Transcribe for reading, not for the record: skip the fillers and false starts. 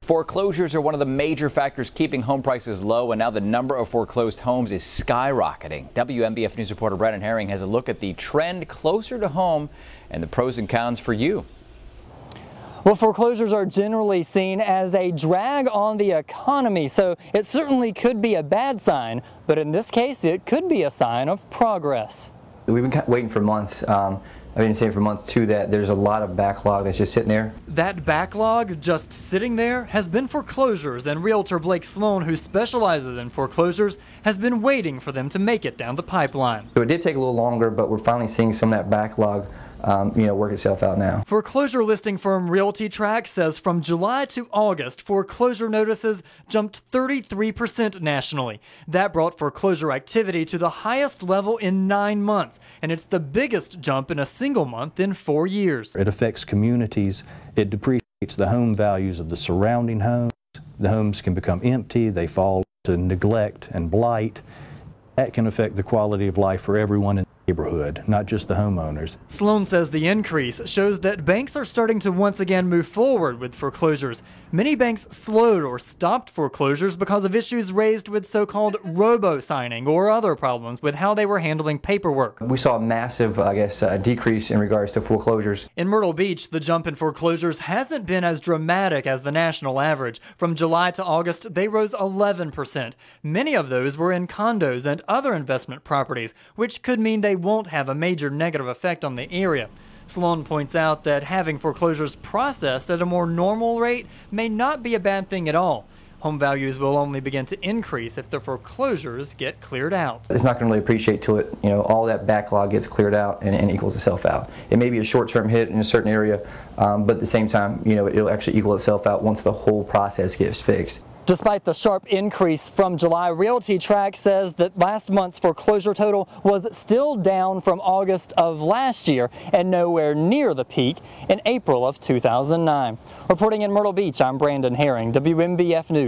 Foreclosures are one of the major factors keeping home prices low, and now the number of foreclosed homes is skyrocketing. WMBF News reporter Brennan Herring has a look at the trend closer to home and the pros and cons for you. Well, foreclosures are generally seen as a drag on the economy, so it certainly could be a bad sign, but in this case, it could be a sign of progress. We've been waiting for months. I've been saying for months too that there's a lot of backlog that's just sitting there. That backlog just sitting there has been foreclosures, and realtor Blake Sloan, who specializes in foreclosures, has been waiting for them to make it down the pipeline. So it did take a little longer, but we're finally seeing some of that backlog work itself out now. Foreclosure listing firm Realty Track says from July to August, foreclosure notices jumped 33% nationally. That brought foreclosure activity to the highest level in 9 months, and it's the biggest jump in a single month in 4 years. It affects communities. It depreciates the home values of the surrounding homes. The homes can become empty. They fall to neglect and blight. That can affect the quality of life for everyone in the neighborhood, not just the homeowners. Sloan says the increase shows that banks are starting to once again move forward with foreclosures. Many banks slowed or stopped foreclosures because of issues raised with so-called robo-signing or other problems with how they were handling paperwork. We saw a massive, decrease in regards to foreclosures. In Myrtle Beach, the jump in foreclosures hasn't been as dramatic as the national average. From July to August, they rose 11%. Many of those were in condos and other investment properties, which could mean they won't have a major negative effect on the area. Sloan points out that having foreclosures processed at a more normal rate may not be a bad thing at all. Home values will only begin to increase if the foreclosures get cleared out. It's not going to really appreciate till it, all that backlog gets cleared out and equals itself out. It may be a short-term hit in a certain area, but at the same time, it'll actually equal itself out once the whole process gets fixed. Despite the sharp increase from July, Realty Track says that last month's foreclosure total was still down from August of last year and nowhere near the peak in April of 2009. Reporting in Myrtle Beach, I'm Brennan Herring, WMBF News.